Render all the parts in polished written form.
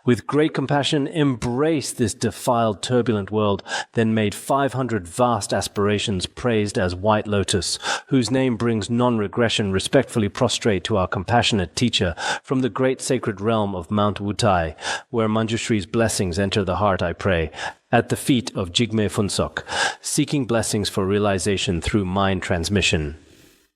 With great compassion, embraced this defiled, turbulent world, then made 500 vast aspirations praised as White Lotus, whose name brings non-regression, respectfully prostrate to our compassionate teacher from the great sacred realm of Mount Wutai, where Manjushri's blessings enter the heart, I pray, at the feet of Jigme Phuntsok, seeking blessings for realization through mind transmission.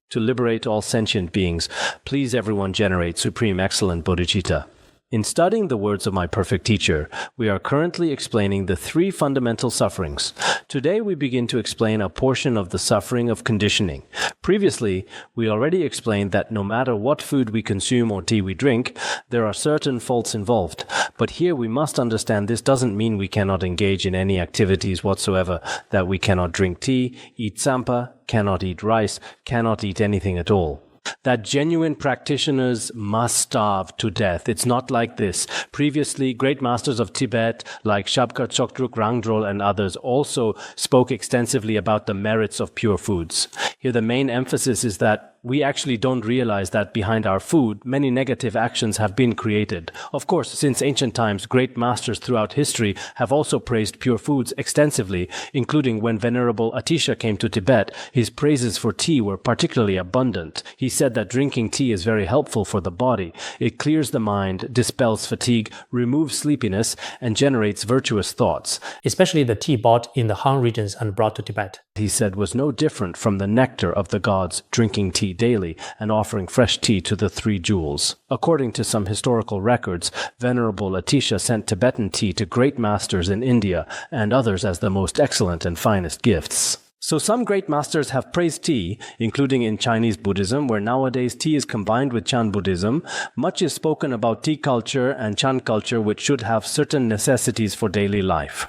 To liberate all sentient beings, please everyone generate supreme excellent bodhicitta. In studying the words of my perfect teacher, we are currently explaining the three fundamental sufferings. Today we begin to explain a portion of the suffering of conditioning. Previously, we already explained that no matter what food we consume or tea we drink, there are certain faults involved. But here we must understand this doesn't mean we cannot engage in any activities whatsoever, that we cannot drink tea, eat tsampa, cannot eat rice, cannot eat anything at all. That genuine practitioners must starve to death. It's not like this. Previously, great masters of Tibet like Shabkar Chokdruk Rangdrol and others also spoke extensively about the merits of pure foods. Here the main emphasis is that we actually don't realize that behind our food, many negative actions have been created. Of course, since ancient times, great masters throughout history have also praised pure foods extensively, including when Venerable Atisha came to Tibet, his praises for tea were particularly abundant. He said that drinking tea is very helpful for the body. It clears the mind, dispels fatigue, removes sleepiness, and generates virtuous thoughts. Especially the tea bought in the Han regions and brought to Tibet, He said, was no different from the nectar of the gods, drinking tea daily and offering fresh tea to the three jewels. According to some historical records, Venerable Atisha sent Tibetan tea to great masters in India and others as the most excellent and finest gifts. So some great masters have praised tea, including in Chinese Buddhism, where nowadays tea is combined with Chan Buddhism. Much is spoken about tea culture and Chan culture, which should have certain necessities for daily life.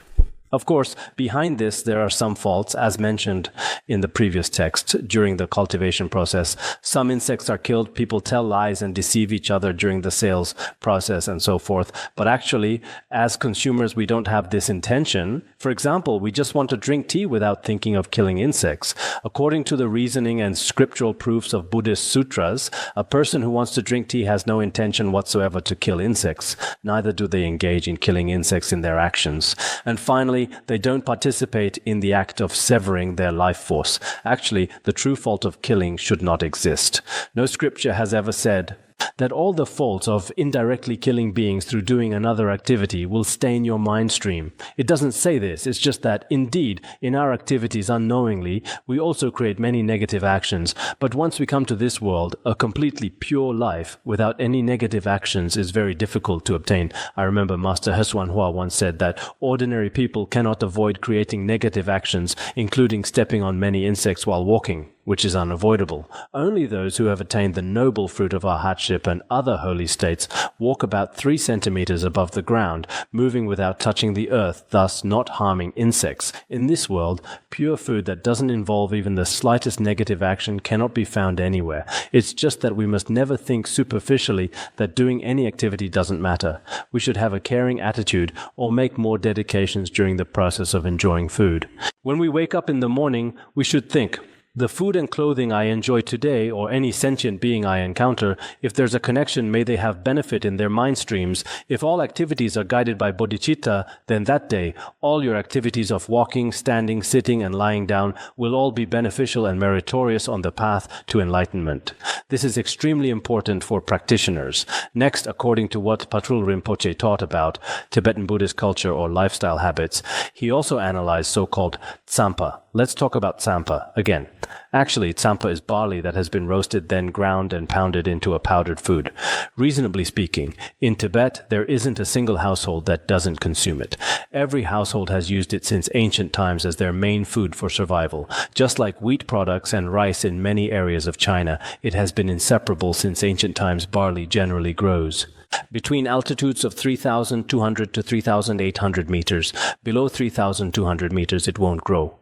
Of course, behind this, there are some faults, as mentioned in the previous text, during the cultivation process. Some insects are killed, people tell lies and deceive each other during the sales process and so forth. But actually, as consumers, we don't have this intention. For example, we just want to drink tea without thinking of killing insects. According to the reasoning and scriptural proofs of Buddhist sutras, a person who wants to drink tea has no intention whatsoever to kill insects. Neither do they engage in killing insects in their actions. And finally, they don't participate in the act of severing their life force. Actually, the true fault of killing should not exist. No scripture has ever said that all the faults of indirectly killing beings through doing another activity will stain your mind stream. It doesn't say this. It's just that, indeed, in our activities unknowingly, we also create many negative actions. But once we come to this world, a completely pure life without any negative actions is very difficult to obtain. I remember Master Heswan Hua once said that ordinary people cannot avoid creating negative actions, including stepping on many insects while walking, which is unavoidable. Only those who have attained the noble fruit of arhatship and other holy states walk about 3 centimeters above the ground, moving without touching the earth, thus not harming insects. In this world, pure food that doesn't involve even the slightest negative action cannot be found anywhere. It's just that we must never think superficially that doing any activity doesn't matter. We should have a caring attitude or make more dedications during the process of enjoying food. When we wake up in the morning, we should think, the food and clothing I enjoy today, or any sentient being I encounter, if there's a connection, may they have benefit in their mind streams. If all activities are guided by bodhicitta, then that day, all your activities of walking, standing, sitting, and lying down will all be beneficial and meritorious on the path to enlightenment. This is extremely important for practitioners. Next, according to what Patrul Rinpoche taught about Tibetan Buddhist culture or lifestyle habits, he also analyzed so-called tsampa. Let's talk about tsampa again. Actually, tsampa is barley that has been roasted, then ground and pounded into a powdered food. Reasonably speaking, in Tibet, there isn't a single household that doesn't consume it. Every household has used it since ancient times as their main food for survival. Just like wheat products and rice in many areas of China, it has been inseparable since ancient times barley generally grows. Between altitudes of 3,200 to 3,800 meters, below 3,200 meters it won't grow.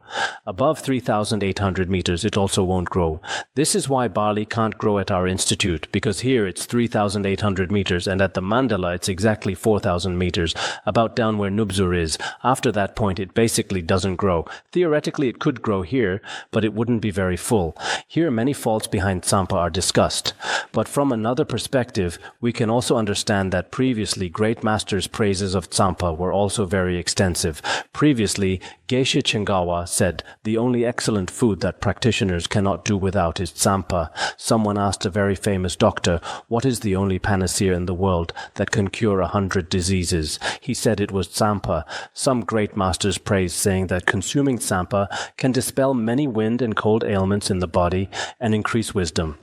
Above 3,800 meters, it also won't grow. This is why barley can't grow at our institute, because here it's 3,800 meters, and at the mandala it's exactly 4,000 meters, about down where Nubzur is. After that point, it basically doesn't grow. Theoretically, it could grow here, but it wouldn't be very full. Here, many faults behind tsampa are discussed. But from another perspective, we can also understand that previously great masters' praises of tsampa were also very extensive. Previously, Geshe Chengawa said, "The only excellent food that practitioners cannot do without is tsampa." Someone asked a very famous doctor, "What is the only panacea in the world that can cure 100 diseases?" He said it was tsampa. Some great masters praised, saying that consuming tsampa can dispel many wind and cold ailments in the body and increase wisdom.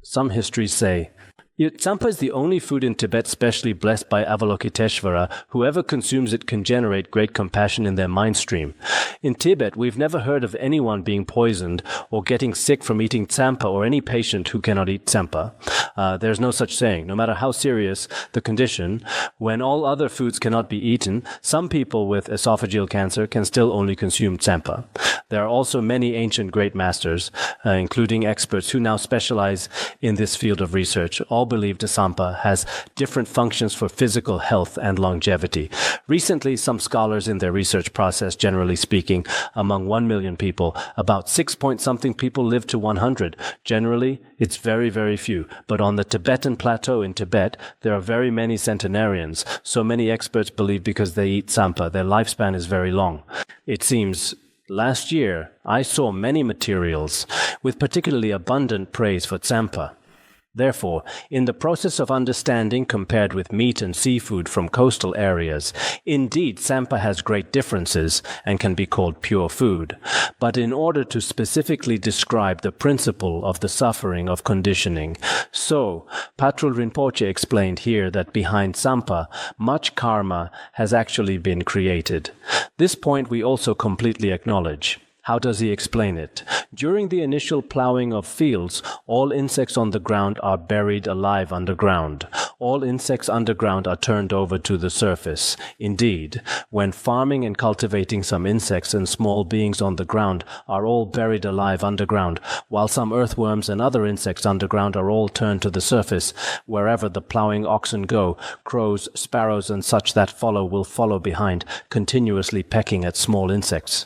Some histories say, tsampa is the only food in Tibet specially blessed by Avalokiteshvara. Whoever consumes it can generate great compassion in their mind stream. In Tibet, we've never heard of anyone being poisoned or getting sick from eating tsampa, or any patient who cannot eat tsampa. There's no such saying. No matter how serious the condition, when all other foods cannot be eaten, some people with esophageal cancer can still only consume tsampa. There are also many ancient great masters, including experts who now specialize in this field of research. All believe tsampa has different functions for physical health and longevity. Recently, some scholars in their research process, generally speaking, among 1 million people, about 6-point-something people live to 100. Generally, it's very, very few. But on the Tibetan plateau in Tibet, there are very many centenarians. So many experts believe because they eat tsampa, their lifespan is very long. It seems last year, I saw many materials with particularly abundant praise for tsampa. Therefore, in the process of understanding compared with meat and seafood from coastal areas, indeed tsampa has great differences and can be called pure food. But in order to specifically describe the principle of the suffering of conditioning, so Patrul Rinpoche explained here that behind tsampa, much karma has actually been created. This point we also completely acknowledge. How does he explain it? During the initial plowing of fields, all insects on the ground are buried alive underground. All insects underground are turned over to the surface. Indeed, when farming and cultivating, some insects and small beings on the ground are all buried alive underground, while some earthworms and other insects underground are all turned to the surface. Wherever the plowing oxen go, crows, sparrows, and such that follow will follow behind, continuously pecking at small insects.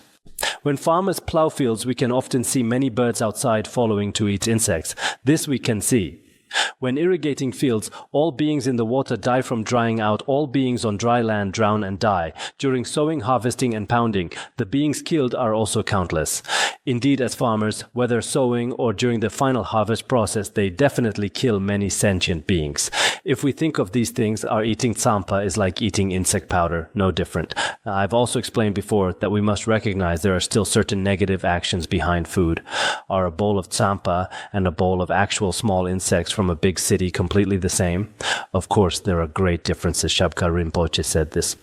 When farmers plow fields, we can often see many birds outside following to eat insects. This we can see. When irrigating fields, all beings in the water die from drying out. All beings on dry land drown and die. During sowing, harvesting, and pounding, the beings killed are also countless. Indeed, as farmers, whether sowing or during the final harvest process, they definitely kill many sentient beings. If we think of these things, our eating tsampa is like eating insect powder, no different. I've also explained before that we must recognize there are still certain negative actions behind food. Are a bowl of tsampa and a bowl of actual small insects from a big city completely the same? Of course, there are great differences. Shabka Rinpoche said this.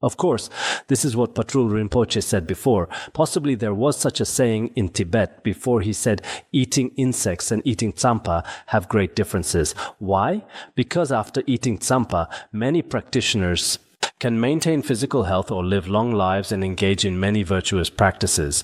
Of course, this is what Patrul Rinpoche said before. Possibly there was such a saying in Tibet before he said eating insects and eating tsampa have great differences. Why? Because after eating tsampa, many practitioners can maintain physical health or live long lives and engage in many virtuous practices.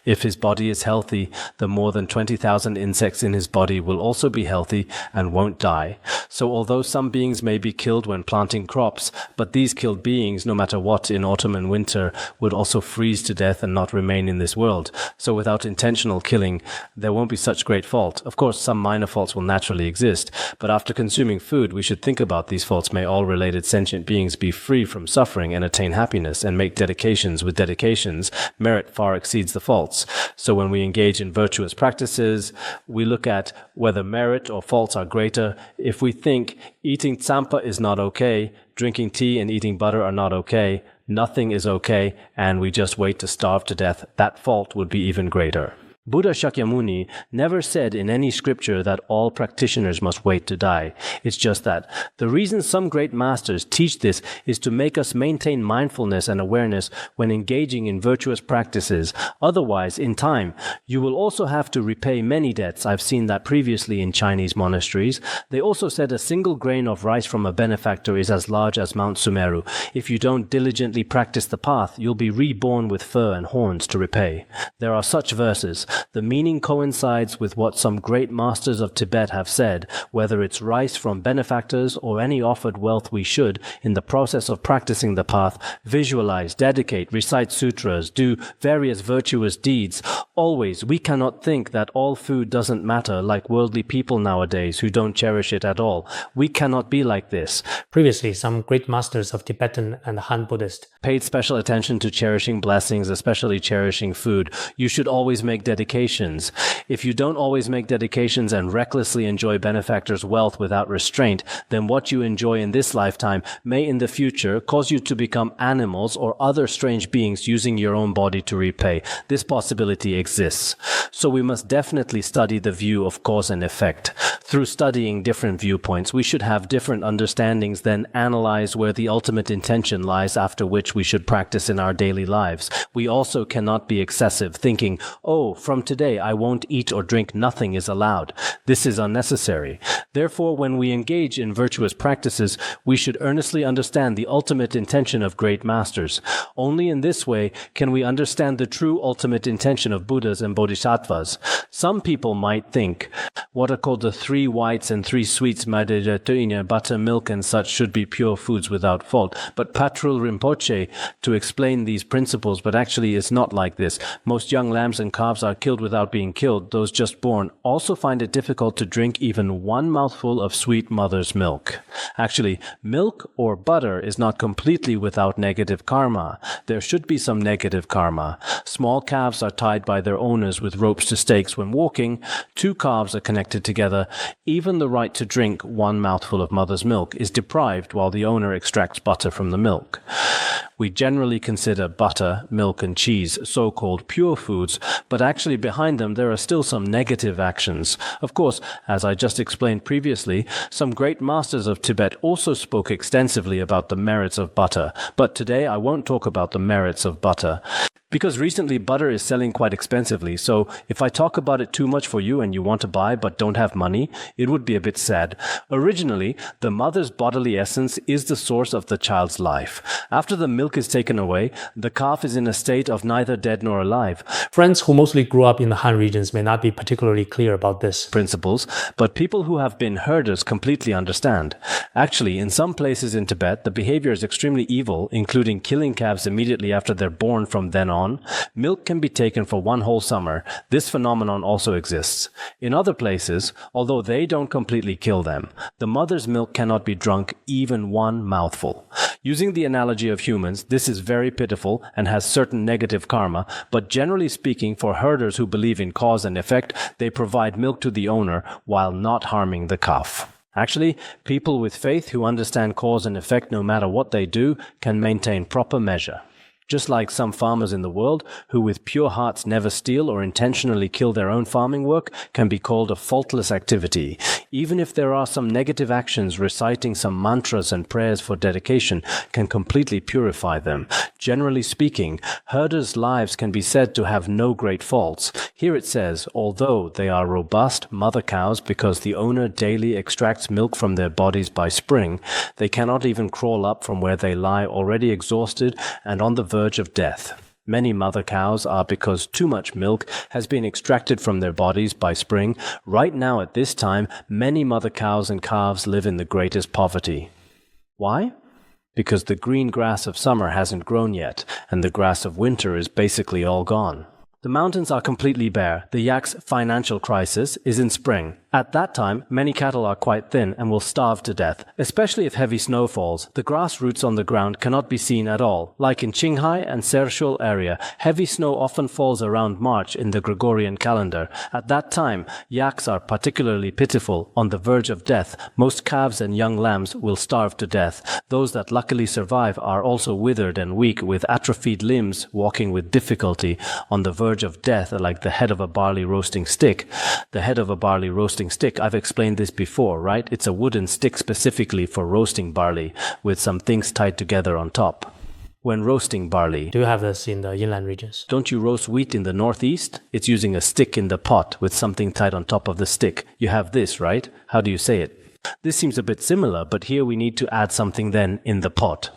If his body is healthy, the more than 20,000 insects in his body will also be healthy and won't die. So although some beings may be killed when planting crops, but these killed beings, no matter what, in autumn and winter, would also freeze to death and not remain in this world. So without intentional killing, there won't be such great fault. Of course, some minor faults will naturally exist, but after consuming food, we should think about these faults. May all related sentient beings be free from suffering and attain happiness, and make dedications. With dedications, merit far exceeds the faults. So when we engage in virtuous practices, we look at whether merit or faults are greater. If we think eating tsampa is not okay, drinking tea and eating butter are not okay, nothing is okay, and we just wait to starve to death, that fault would be even greater. Buddha Shakyamuni never said in any scripture that all practitioners must wait to die. It's just that the reason some great masters teach this is to make us maintain mindfulness and awareness when engaging in virtuous practices. Otherwise, in time, you will also have to repay many debts. I've seen that previously in Chinese monasteries. They also said a single grain of rice from a benefactor is as large as Mount Sumeru. If you don't diligently practice the path, you'll be reborn with fur and horns to repay. There are such verses. The meaning coincides with what some great masters of Tibet have said. Whether it's rice from benefactors or any offered wealth, we should, in the process of practicing the path, visualize, dedicate, recite sutras, do various virtuous deeds. Always, we cannot think that all food doesn't matter like worldly people nowadays who don't cherish it at all. We cannot be like this. Previously, some great masters of Tibetan and Han Buddhist paid special attention to cherishing blessings, especially cherishing food. You should always make dedications. If you don't always make dedications and recklessly enjoy benefactors' wealth without restraint, then what you enjoy in this lifetime may in the future cause you to become animals or other strange beings using your own body to repay. This possibility exists. So we must definitely study the view of cause and effect. Through studying different viewpoints, we should have different understandings, then analyze where the ultimate intention lies after which we should practice in our daily lives. We also cannot be excessive, thinking, oh, from today I won't eat or drink, nothing is allowed. This is unnecessary. Therefore, when we engage in virtuous practices, we should earnestly understand the ultimate intention of great masters. Only in this way can we understand the true ultimate intention of Buddhas and Bodhisattvas. Some people might think what are called the 3 whites and 3 sweets, butter, milk and such, should be pure foods without fault. But Patrul Rinpoche to explain these principles, but actually it's not like this. Most young lambs and calves are killed without being killed. Those just born also find it difficult to drink even one mouthful of sweet mother's milk. Actually, milk or butter is not completely without negative karma. There should be some negative karma. Small calves are tied by their owners with ropes to stakes when walking. 2 calves are connected together. Even the right to drink one mouthful of mother's milk is deprived while the owner extracts butter from the milk. We generally consider butter, milk, and cheese so-called pure foods, but actually behind them there are still some negative actions. Of course, as I just explained previously, some great masters of Tibet also spoke extensively about the merits of butter, but today I won't talk about the merits of butter. Because recently butter is selling quite expensively, so if I talk about it too much for you and you want to buy but don't have money, it would be a bit sad. Originally, the mother's bodily essence is the source of the child's life. After the milk is taken away, the calf is in a state of neither dead nor alive. Friends who mostly grew up in the Han regions may not be particularly clear about this principles, but people who have been herders completely understand. Actually, in some places in Tibet, the behavior is extremely evil, including killing calves immediately after they're born. From then on, milk can be taken for one whole summer. This phenomenon also exists. In other places, although they don't completely kill them, the mother's milk cannot be drunk even one mouthful. Using the analogy of humans, this is very pitiful and has certain negative karma, but generally speaking, for herders who believe in cause and effect, they provide milk to the owner while not harming the calf. Actually, people with faith who understand cause and effect no matter what they do can maintain proper measure. Just like some farmers in the world who with pure hearts never steal or intentionally kill their own farming work can be called a faultless activity. Even if there are some negative actions, reciting some mantras and prayers for dedication can completely purify them. Generally speaking, herders' lives can be said to have no great faults. Here it says, although they are robust mother cows because the owner daily extracts milk from their bodies by spring, they cannot even crawl up from where they lie already exhausted and on the verge of death. Many mother cows are because too much milk has been extracted from their bodies by spring. Right now at this time, many mother cows and calves live in the greatest poverty. Why? Because the green grass of summer hasn't grown yet, and the grass of winter is basically all gone. The mountains are completely bare. The yak's financial crisis is in spring. At that time, many cattle are quite thin and will starve to death, especially if heavy snow falls. The grass roots on the ground cannot be seen at all. Like in Qinghai and Sershul area, heavy snow often falls around March in the Gregorian calendar. At that time, yaks are particularly pitiful, on the verge of death. Most calves and young lambs will starve to death. Those that luckily survive are also withered and weak with atrophied limbs, walking with difficulty, on the verge verge of death are like the head of a barley roasting stick. The head of a barley roasting stick, I've explained this before, right? It's a wooden stick specifically for roasting barley with some things tied together on top. When roasting barley, Do you have this in the inland regions? don't you roast wheat in the northeast? It's using a stick in the pot with something tied on top of the stick. You have this, right? How do you say it? This seems a bit similar, but here we need to add something then in the pot.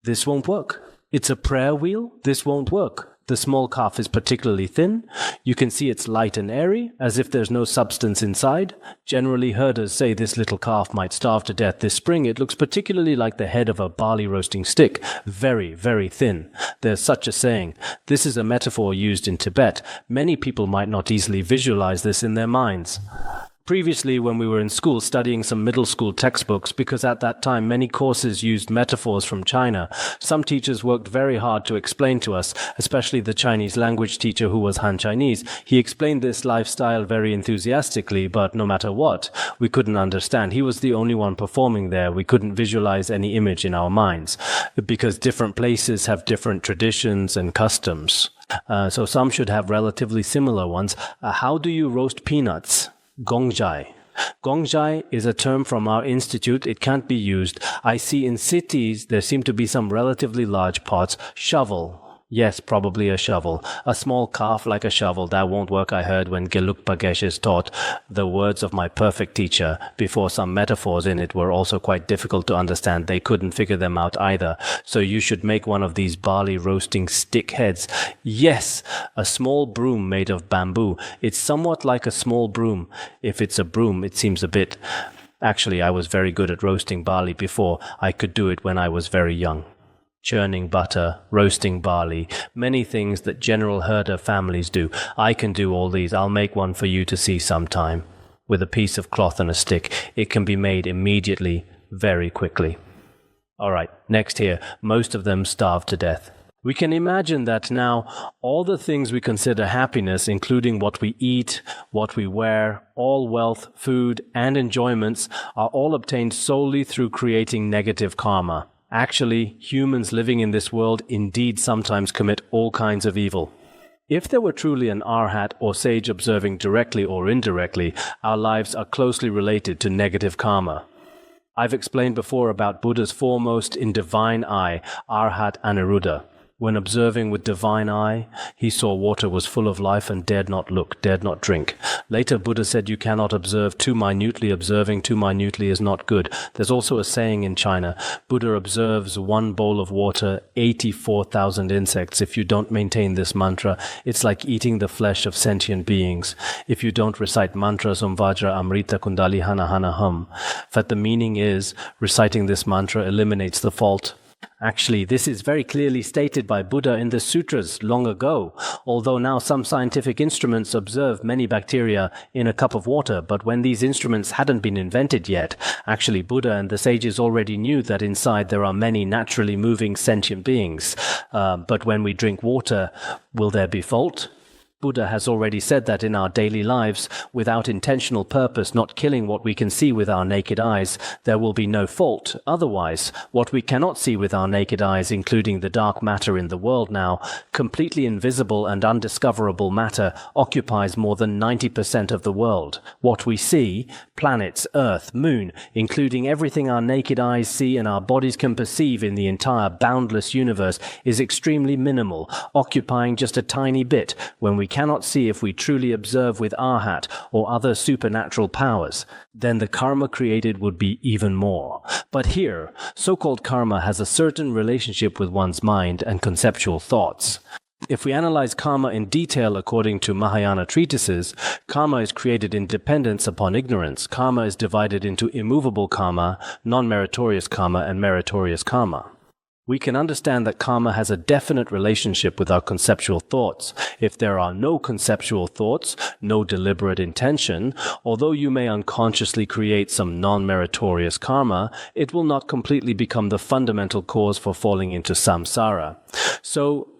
This won't work. It's a prayer wheel. This won't work. The small calf is particularly thin. You can see it's light and airy, as if there's no substance inside. Generally, herders say this little calf might starve to death this spring. It looks particularly like the head of a barley roasting stick, very, very thin. There's such a saying. This is a metaphor used in Tibet. Many people might not easily visualize this in their minds. Previously, when we were in school studying some middle school textbooks, because at that time many courses used metaphors from China, some teachers worked very hard to explain to us, especially the Chinese language teacher who was Han Chinese. He explained this lifestyle very enthusiastically, but no matter what, we couldn't understand. He was the only one performing there. We couldn't visualize any image in our minds, because different places have different traditions and customs. So some should have relatively similar ones. How do you roast peanuts? Gongjai. Gongjai is a term from our institute. It can't be used. I see in cities there seem to be some relatively large pots. Shovel. Yes, probably a shovel. A small calf like a shovel. That won't work, I heard, when Gelugpa Geshe taught the words of my perfect teacher. Before, some metaphors in it were also quite difficult to understand. They couldn't figure them out either. So you should make one of these barley roasting stick heads. Yes, a small broom made of bamboo. It's somewhat like a small broom. If it's a broom, it seems a bit... Actually, I was very good at roasting barley before. I could do it when I was very young. Churning butter, roasting barley, many things that general herder families do. I can do all these. I'll make one for you to see sometime. With a piece of cloth and a stick. It can be made immediately, very quickly. All right, next here. Most of them starve to death. We can imagine that now all the things we consider happiness, including what we eat, what we wear, all wealth, food, and enjoyments, are all obtained solely through creating negative karma. Actually, humans living in this world indeed sometimes commit all kinds of evil. If there were truly an arhat or sage observing directly or indirectly, our lives are closely related to negative karma. I've explained before about Buddha's foremost in divine eye, Arhat Aniruddha. When observing with divine eye, he saw water was full of life and dared not look, dared not drink. Later, Buddha said you cannot observe too minutely. Observing too minutely is not good. There's also a saying in China, Buddha observes one bowl of water, 84,000 insects. If you don't maintain this mantra, it's like eating the flesh of sentient beings. If you don't recite mantras Vajra Amrita Kundali Hana Hana Hum, that the meaning is, reciting this mantra eliminates the fault. Actually, this is very clearly stated by Buddha in the sutras long ago, although now some scientific instruments observe many bacteria in a cup of water, but when these instruments hadn't been invented yet, actually Buddha and the sages already knew that inside there are many naturally moving sentient beings. But when we drink water, will there be fault? Buddha has already said that in our daily lives, without intentional purpose, not killing what we can see with our naked eyes, there will be no fault. Otherwise, what we cannot see with our naked eyes, including the dark matter in the world now, completely invisible and undiscoverable matter, occupies more than 90% of the world. What we see, planets, Earth, Moon, including everything our naked eyes see and our bodies can perceive in the entire boundless universe, is extremely minimal, occupying just a tiny bit when we cannot see if we truly observe with arhat or other supernatural powers. Then the karma created would be even more. But here, so-called karma has a certain relationship with one's mind and conceptual thoughts. If we analyze karma in detail according to Mahayana treatises, karma is created in dependence upon ignorance. Karma is divided into immovable karma, non-meritorious karma, and meritorious karma. We can understand that karma has a definite relationship with our conceptual thoughts. If there are no conceptual thoughts, no deliberate intention, although you may unconsciously create some non-meritorious karma, it will not completely become the fundamental cause for falling into samsara. So,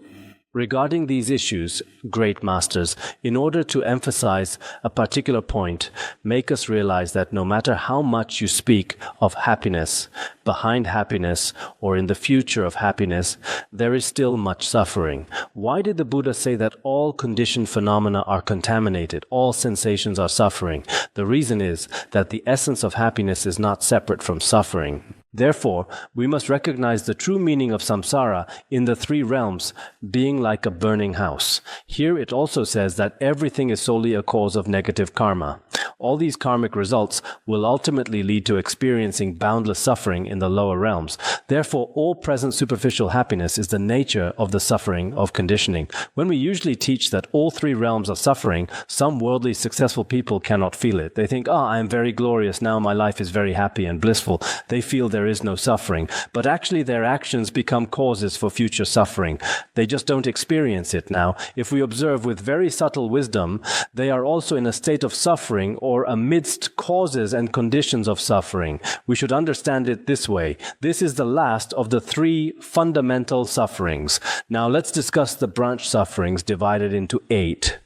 regarding these issues, great masters, in order to emphasize a particular point, make us realize that no matter how much you speak of happiness, behind happiness, or in the future of happiness, there is still much suffering. Why did the Buddha say that all conditioned phenomena are contaminated, all sensations are suffering? The reason is that the essence of happiness is not separate from suffering. Therefore, we must recognize the true meaning of samsara in the three realms being like a burning house. Here it also says that everything is solely a cause of negative karma. All these karmic results will ultimately lead to experiencing boundless suffering in the lower realms. Therefore, all present superficial happiness is the nature of the suffering of conditioning. When we usually teach that all three realms are suffering, some worldly successful people cannot feel it. They think, I am very glorious, now my life is very happy and blissful. They feel there is no suffering. But actually their actions become causes for future suffering. They just don't experience it now. If we observe with very subtle wisdom, they are also in a state of suffering or amidst causes and conditions of suffering. We should understand it this way. This is the last of the three fundamental sufferings. Now let's discuss the branch sufferings divided into 8.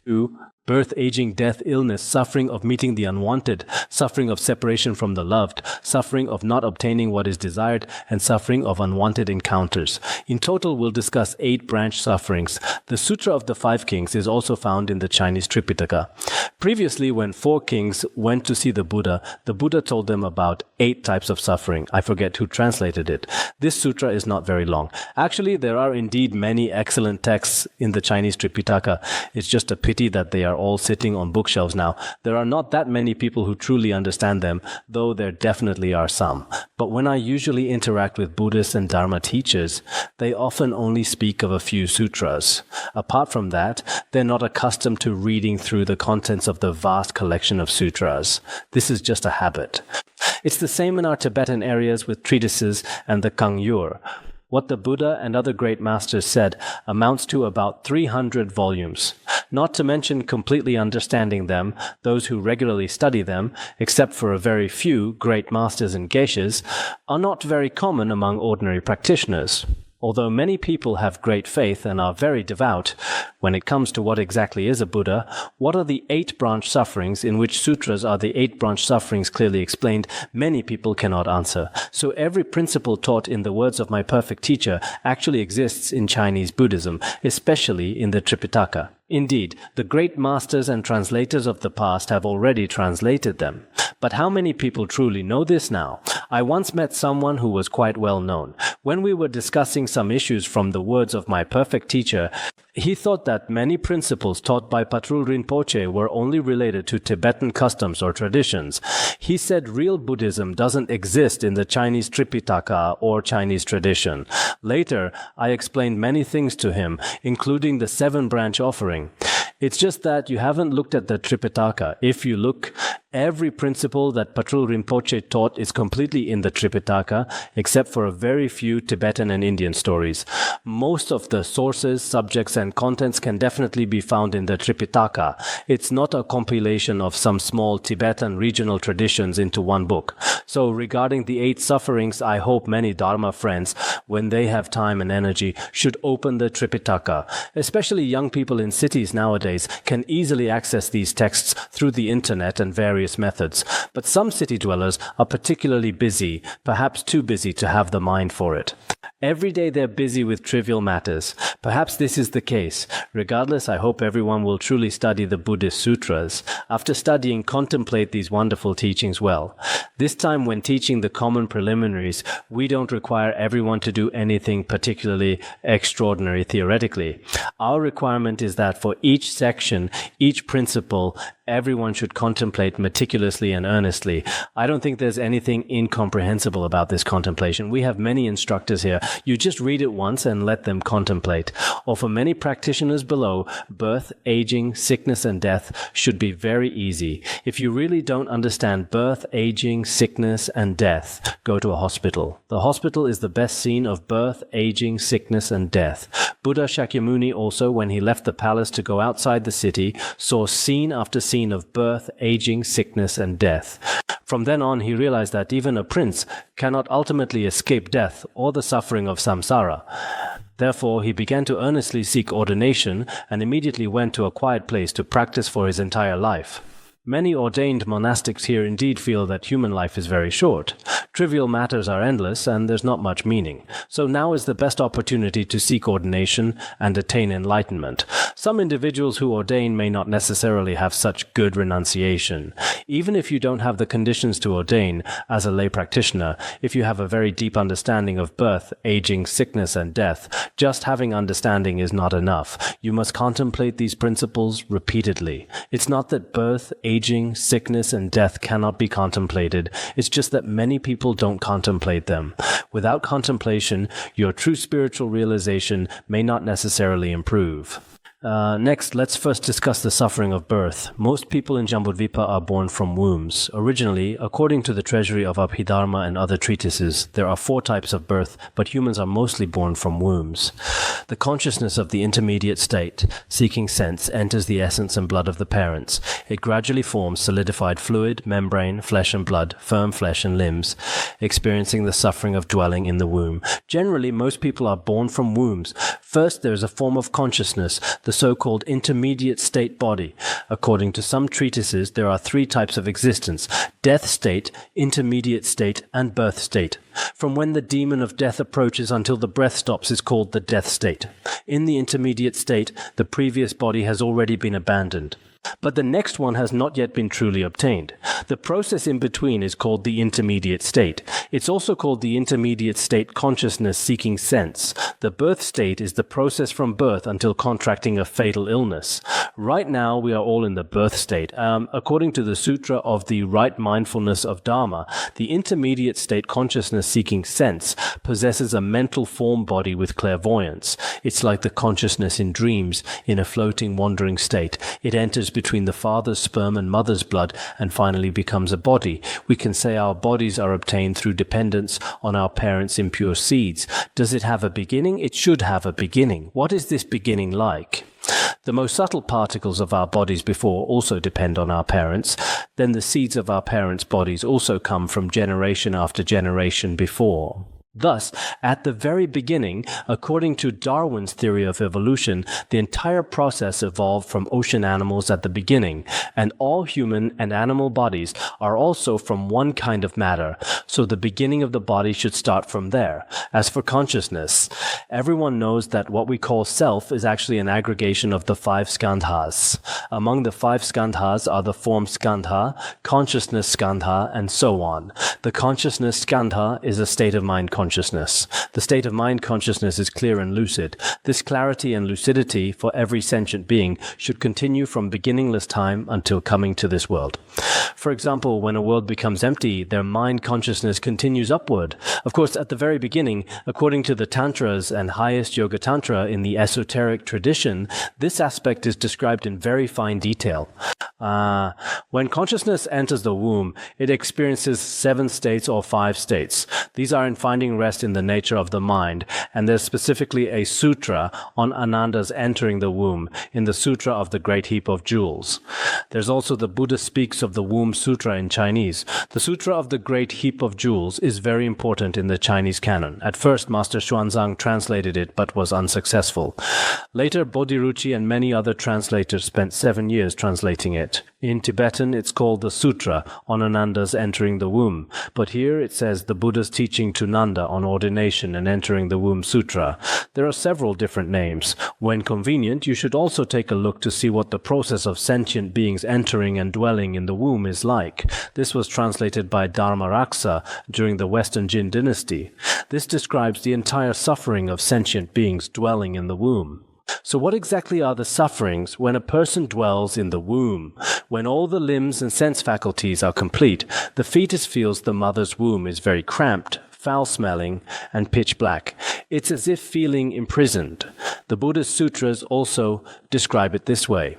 Birth, aging, death, illness, suffering of meeting the unwanted, suffering of separation from the loved, suffering of not obtaining what is desired, and suffering of unwanted encounters. In total, we'll discuss 8 branch sufferings. The Sutra of the 5 Kings is also found in the Chinese Tripitaka. Previously, when 4 kings went to see the Buddha told them about 8 types of suffering. I forget who translated it. This sutra is not very long. Actually, there are indeed many excellent texts in the Chinese Tripitaka. It's just a pity that they are all sitting on bookshelves now. There are not that many people who truly understand them, though there definitely are some. But when I usually interact with Buddhist and Dharma teachers, they often only speak of a few sutras. Apart from that, they're not accustomed to reading through the contents of the vast collection of sutras. This is just a habit. It's the same in our Tibetan areas with treatises and the Kangyur. What the Buddha and other great masters said amounts to about 300 volumes. Not to mention completely understanding them, those who regularly study them, except for a very few great masters and geishas, are not very common among ordinary practitioners. Although many people have great faith and are very devout, when it comes to what exactly is a Buddha, what are the 8 branch sufferings, in which sutras are the 8 branch sufferings clearly explained, many people cannot answer. So every principle taught in the words of my perfect teacher actually exists in Chinese Buddhism, especially in the Tripitaka. Indeed, the great masters and translators of the past have already translated them. But how many people truly know this now? I once met someone who was quite well known. When we were discussing some issues from the words of my perfect teacher, he thought that many principles taught by Patrul Rinpoche were only related to Tibetan customs or traditions. He said real Buddhism doesn't exist in the Chinese Tripitaka or Chinese tradition. Later, I explained many things to him, including the 7-branch offering. It's just that you haven't looked at the Tripitaka. If you look, every principle that Patrul Rinpoche taught is completely in the Tripitaka, except for a very few Tibetan and Indian stories. Most of the sources, subjects, and contents can definitely be found in the Tripitaka. It's not a compilation of some small Tibetan regional traditions into one book. So regarding the 8 sufferings, I hope many Dharma friends, when they have time and energy, should open the Tripitaka. Especially young people in cities nowadays can easily access these texts through the internet and various methods. But some city dwellers are particularly busy, perhaps too busy to have the mind for it. Every day they're busy with trivial matters. Perhaps this is the case. Regardless, I hope everyone will truly study the Buddhist sutras. After studying, contemplate these wonderful teachings well. This time when teaching the common preliminaries, we don't require everyone to do anything particularly extraordinary theoretically. Our requirement is that for each section, each principle, everyone should contemplate meticulously and earnestly. I don't think there's anything incomprehensible about this contemplation. We have many instructors here. You just read it once and let them contemplate. Or for many practitioners below, birth, aging, sickness, and death should be very easy. If you really don't understand birth, aging, sickness, and death, go to a hospital. The hospital is the best scene of birth, aging, sickness, and death. Buddha Shakyamuni also, when he left the palace to go outside the city, saw scene after scene of birth, aging, sickness, and death. From then on, he realized that even a prince cannot ultimately escape death or the suffering of samsara. Therefore, he began to earnestly seek ordination and immediately went to a quiet place to practice for his entire life. Many ordained monastics here indeed feel that human life is very short. Trivial matters are endless and there's not much meaning. So now is the best opportunity to seek ordination and attain enlightenment. Some individuals who ordain may not necessarily have such good renunciation. Even if you don't have the conditions to ordain as a lay practitioner, if you have a very deep understanding of birth, aging, sickness, and death, just having understanding is not enough. You must contemplate these principles repeatedly. It's not that birth, aging, sickness, and death cannot be contemplated. It's just that many people don't contemplate them. Without contemplation, your true spiritual realization may not necessarily improve. Next, let's first discuss the suffering of birth. Most people in Jambudvipa are born from wombs. Originally, according to the treasury of Abhidharma and other treatises, there are 4 types of birth, but humans are mostly born from wombs. The consciousness of the intermediate state, seeking sense, enters the essence and blood of the parents. It gradually forms solidified fluid, membrane, flesh and blood, firm flesh and limbs, experiencing the suffering of dwelling in the womb. Generally, most people are born from wombs. First, there is a form of consciousness, the so-called intermediate state body. According to some treatises, there are 3 types of existence: death state, intermediate state, and birth state. From when the demon of death approaches until the breath stops is called the death state. In the intermediate state, the previous body has already been abandoned. But the next one has not yet been truly obtained. The process in between is called the intermediate state. It's also called the intermediate state consciousness seeking sense. The birth state is the process from birth until contracting a fatal illness. Right now, we are all in the birth state. According to the Sutra of the Right Mindfulness of Dharma, the intermediate state consciousness seeking sense possesses a mental form body with clairvoyance. It's like the consciousness in dreams, in a floating, wandering state. It enters between the father's sperm and mother's blood and finally becomes a body. We can say our bodies are obtained through dependence on our parents' impure seeds. Does it have a beginning? It should have a beginning. What is this beginning like? The most subtle particles of our bodies before also depend on our parents. Then the seeds of our parents' bodies also come from generation after generation before. Thus, at the very beginning, according to Darwin's theory of evolution, the entire process evolved from ocean animals at the beginning, and all human and animal bodies are also from one kind of matter, so the beginning of the body should start from there. As for consciousness, everyone knows that what we call self is actually an aggregation of the 5 skandhas. Among the 5 skandhas are the form skandha, consciousness skandha, and so on. The consciousness skandha is a state of mind consciousness. The state of mind consciousness is clear and lucid. This clarity and lucidity for every sentient being should continue from beginningless time until coming to this world. For example, when a world becomes empty, their mind consciousness continues upward. Of course, at the very beginning, according to the Tantras and highest Yoga Tantra in the esoteric tradition, this aspect is described in very fine detail. When consciousness enters the womb, it experiences 7 states or 5 states. These are in finding rest in the nature of the mind, and there's specifically a sutra on Ananda's entering the womb in the Sutra of the Great Heap of Jewels. There's also the Buddha Speaks of the Womb Sutra in Chinese. The Sutra of the Great Heap of Jewels is very important in the Chinese canon. At first, Master Xuanzang translated it but was unsuccessful. Later, Bodhiruchi and many other translators spent 7 years translating it. In Tibetan, it's called the Sutra on Ananda's entering the womb, but here it says the Buddha's teaching to Nanda on ordination and entering the womb sutra. There are several different names. When convenient, you should also take a look to see what the process of sentient beings entering and dwelling in the womb is like. This was translated by Dharmaraksa during the Western Jin dynasty. This describes the entire suffering of sentient beings dwelling in the womb. So what exactly are the sufferings when a person dwells in the womb? When all the limbs and sense faculties are complete, the fetus feels the mother's womb is very cramped, foul-smelling, and pitch black. It's as if feeling imprisoned. The Buddhist sutras also describe it this way.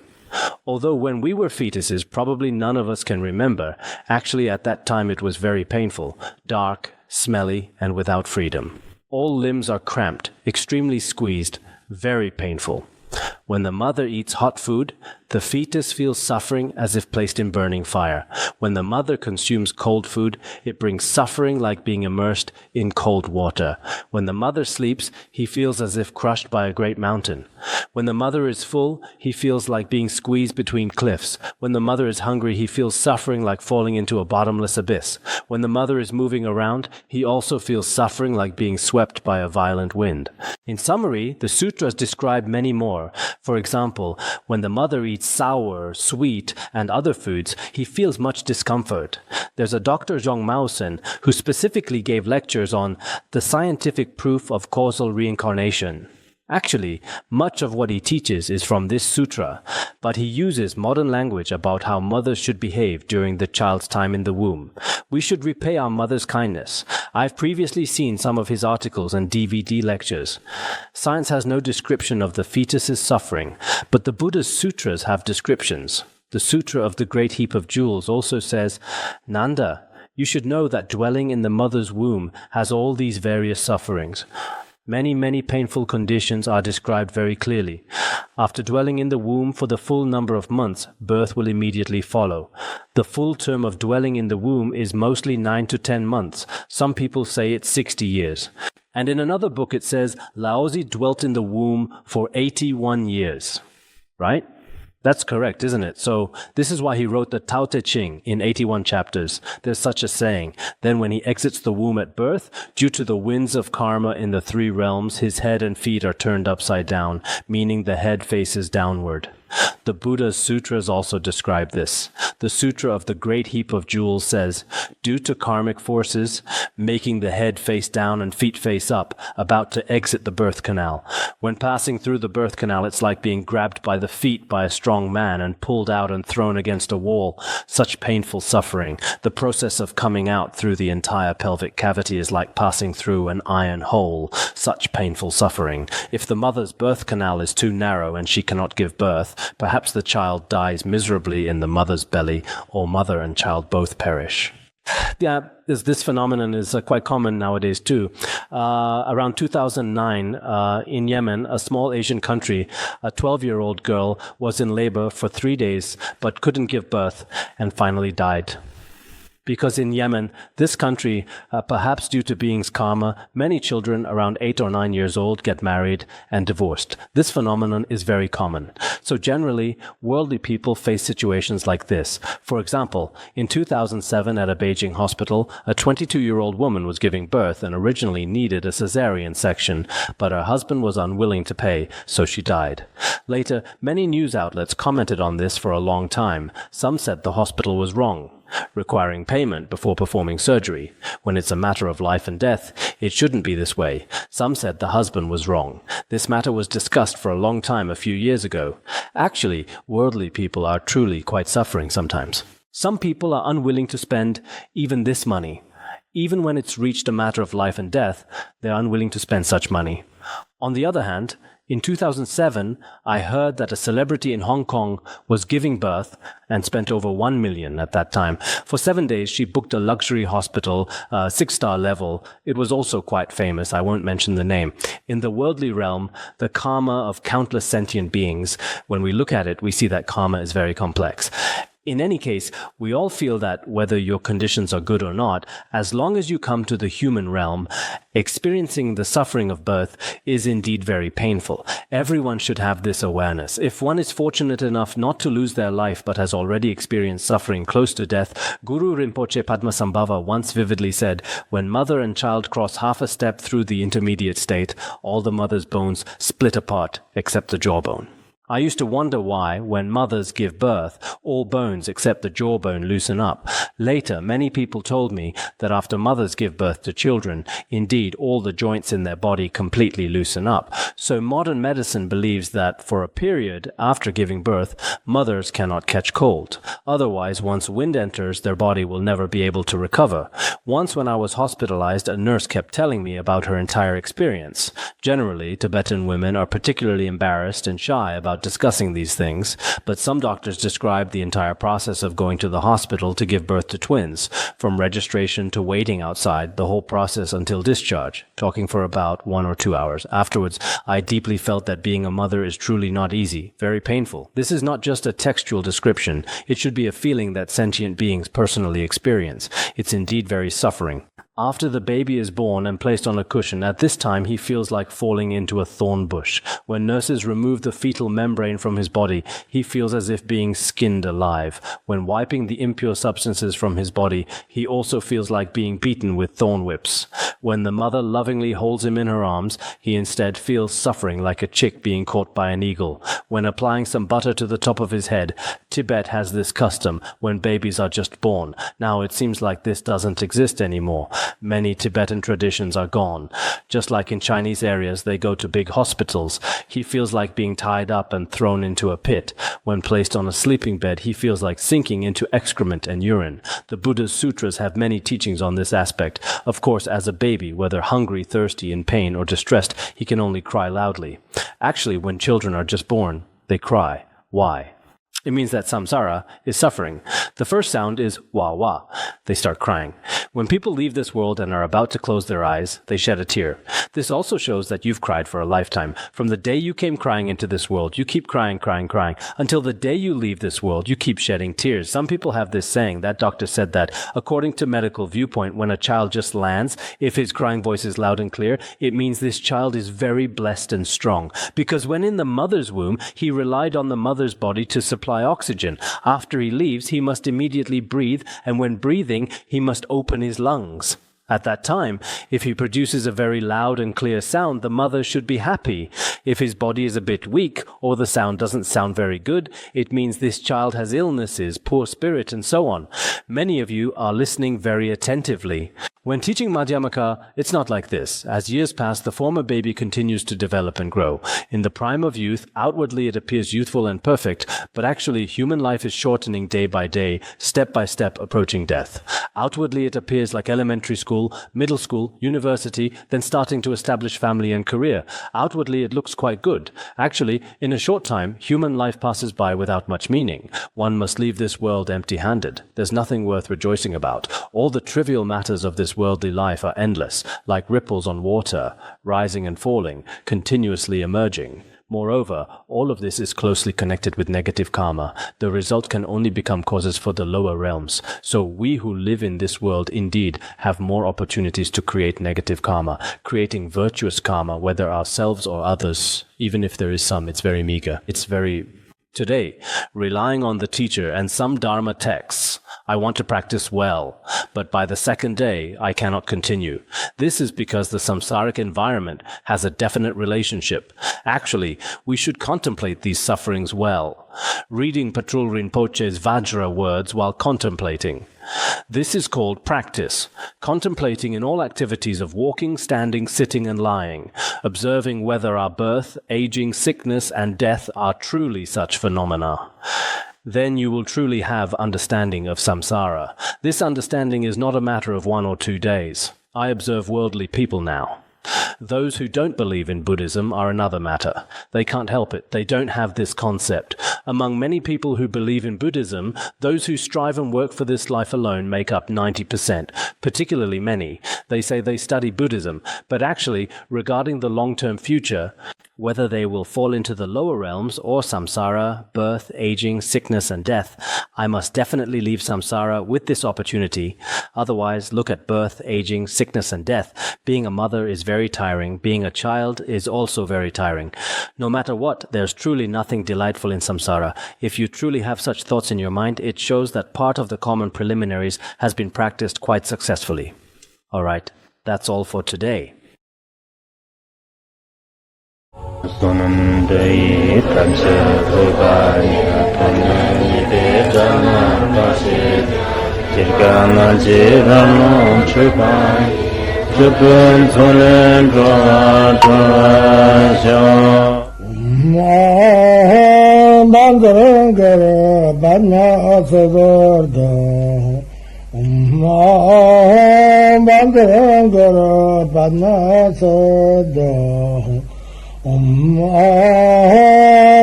Although when we were fetuses, probably none of us can remember. Actually, at that time it was very painful, dark, smelly, and without freedom. All limbs are cramped, extremely squeezed, very painful. When the mother eats hot food, The fetus feels suffering as if placed in burning fire. When the mother consumes cold food, it brings suffering like being immersed in cold water. When the mother sleeps, he feels as if crushed by a great mountain. When the mother is full, he feels like being squeezed between cliffs. When the mother is hungry, he feels suffering like falling into a bottomless abyss. When the mother is moving around, he also feels suffering like being swept by a violent wind. In summary, the sutras describe many more. For example, when the mother eats sour, sweet, and other foods, he feels much discomfort. There's a Dr. Zhong Maosen who specifically gave lectures on the scientific proof of causal reincarnation. Actually, much of what he teaches is from this sutra, but he uses modern language about how mothers should behave during the child's time in the womb. We should repay our mother's kindness. I've previously seen some of his articles and DVD lectures. Science has no description of the fetus's suffering, but the Buddha's sutras have descriptions. The Sutra of the Great Heap of Jewels also says, "Nanda, you should know that dwelling in the mother's womb has all these various sufferings. Many painful conditions are described very clearly. After dwelling in the womb for the full number of months, birth will immediately follow. The full term of dwelling in the womb is mostly 9 to 10 months. Some people say it's 60 years. And in another book it says, Laozi dwelt in the womb for 81 years. Right? That's correct, isn't it? So this is why he wrote the Tao Te Ching in 81 chapters. There's such a saying. Then when he exits the womb at birth, due to the winds of karma in the 3 realms, his head and feet are turned upside down, meaning the head faces downward. The Buddha's sutras also describe this. The Sutra of the Great Heap of Jewels says, due to karmic forces, making the head face down and feet face up, about to exit the birth canal. When passing through the birth canal, it's like being grabbed by the feet by a strong man and pulled out and thrown against a wall. Such painful suffering. The process of coming out through the entire pelvic cavity is like passing through an iron hole. Such painful suffering. If the mother's birth canal is too narrow and she cannot give birth, perhaps the child dies miserably in the mother's belly, or mother and child both perish. Yeah, this phenomenon is quite common nowadays too. Around 2009, in Yemen, a small Asian country, a 12-year-old girl was in labor for 3 days but couldn't give birth and finally died. Because in Yemen, this country, perhaps due to being's karma, many children around 8 or 9 years old get married and divorced. This phenomenon is very common. So generally, worldly people face situations like this. For example, in 2007 at a Beijing hospital, a 22-year-old woman was giving birth and originally needed a cesarean section, but her husband was unwilling to pay, so she died. Later, many news outlets commented on this for a long time. Some said the hospital was wrong, requiring payment before performing surgery. When it's a matter of life and death, it shouldn't be this way. Some said the husband was wrong. This matter was discussed for a long time a few years ago. Actually, worldly people are truly quite suffering sometimes. Some people are unwilling to spend even this money. Even when it's reached a matter of life and death, they're unwilling to spend such money. On the other hand, in 2007, I heard that a celebrity in Hong Kong was giving birth and spent over 1 million at that time. For 7 days, she booked a luxury hospital, 6-star level. It was also quite famous. I won't mention the name. In the worldly realm, the karma of countless sentient beings, when we look at it, we see that karma is very complex. In any case, we all feel that whether your conditions are good or not, as long as you come to the human realm, experiencing the suffering of birth is indeed very painful. Everyone should have this awareness. If one is fortunate enough not to lose their life but has already experienced suffering close to death, Guru Rinpoche Padmasambhava once vividly said, when mother and child cross half a step through the intermediate state, all the mother's bones split apart except the jawbone. I used to wonder why, when mothers give birth, all bones except the jawbone loosen up. Later, many people told me that after mothers give birth to children, indeed all the joints in their body completely loosen up. So modern medicine believes that for a period after giving birth, mothers cannot catch cold. Otherwise, once wind enters, their body will never be able to recover. Once when I was hospitalized, a nurse kept telling me about her entire experience. Generally, Tibetan women are particularly embarrassed and shy about about discussing these things, but some doctors describe the entire process of going to the hospital to give birth to twins, from registration to waiting outside, the whole process until discharge, talking for about 1 or 2 hours. Afterwards, I deeply felt that being a mother is truly not easy, very painful. This is not just a textual description. It should be a feeling that sentient beings personally experience. It's indeed very suffering. After the baby is born and placed on a cushion, at this time he feels like falling into a thorn bush. When nurses remove the fetal membrane from his body, he feels as if being skinned alive. When wiping the impure substances from his body, he also feels like being beaten with thorn whips. When the mother lovingly holds him in her arms, he instead feels suffering like a chick being caught by an eagle. When applying some butter to the top of his head, Tibet has this custom when babies are just born. Now it seems like this doesn't exist anymore. Many Tibetan traditions are gone. Just like in Chinese areas, they go to big hospitals. He feels like being tied up and thrown into a pit. When placed on a sleeping bed, he feels like sinking into excrement and urine. The Buddha's sutras have many teachings on this aspect. Of course, as a baby, whether hungry, thirsty, in pain, or distressed, he can only cry loudly. Actually, when children are just born, they cry. Why? It means that samsara is suffering. The first sound is wah wah. They start crying. When people leave this world and are about to close their eyes, they shed a tear. This also shows that you've cried for a lifetime. From the day you came crying into this world, you keep crying, crying, crying. Until the day you leave this world, you keep shedding tears. Some people have this saying, that doctor said that, according to medical viewpoint, when a child just lands, if his crying voice is loud and clear, it means this child is very blessed and strong. Because when in the mother's womb, he relied on the mother's body to supply oxygen. After he leaves, he must immediately breathe, and when breathing, he must open his lungs. At that time, if he produces a very loud and clear sound, the mother should be happy. If his body is a bit weak, or the sound doesn't sound very good, it means this child has illnesses, poor spirit, and so on. Many of you are listening very attentively. When teaching Madhyamaka, it's not like this. As years pass, the former baby continues to develop and grow. In the prime of youth, outwardly it appears youthful and perfect, but actually human life is shortening day by day, step by step approaching death. Outwardly it appears like elementary school, middle school, university, then starting to establish family and career. Outwardly it looks quite good. Actually, in a short time, human life passes by without much meaning. One must leave this world empty-handed. There's nothing worth rejoicing about. All the trivial matters of this worldly life are endless, like ripples on water, rising and falling, continuously emerging. Moreover, all of this is closely connected with negative karma. The result can only become causes for the lower realms. So we who live in this world indeed have more opportunities to create negative karma, creating virtuous karma, whether ourselves or others. Even if there is some, it's very meager. Today, relying on the teacher and some Dharma texts, I want to practice well, but by the second day, I cannot continue. This is because the samsaric environment has a definite relationship. Actually, we should contemplate these sufferings well, reading Patrul Rinpoche's Vajra words while contemplating. This is called practice, contemplating in all activities of walking, standing, sitting, and lying, observing whether our birth, aging, sickness, and death are truly such phenomena. Then you will truly have understanding of samsara. This understanding is not a matter of 1 or 2 days. I observe worldly people now. Those who don't believe in Buddhism are another matter. They can't help it. They don't have this concept. Among many people who believe in Buddhism, those who strive and work for this life alone make up 90%, particularly many. They say they study Buddhism, but actually, regarding the long-term future, whether they will fall into the lower realms or samsara, birth, aging, sickness, and death, I must definitely leave samsara with this opportunity. Otherwise, look at birth, aging, sickness, and death. Being a mother is very tiring. Being a child is also very tiring. No matter what, there's truly nothing delightful in samsara. If you truly have such thoughts in your mind, it shows that part of the common preliminaries has been practiced quite successfully. All right, that's all for today. Sunandai Tamsa Bhagaya Tanayide Dhamma Pasi Tirgana Jirano Chupai Chupun Sulen Dravasya Bangarangara Banya Savarda Bangarangara Banya Savarda Om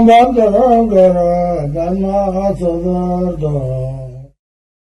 Bhagavad Sarangara Dhamma Sodargye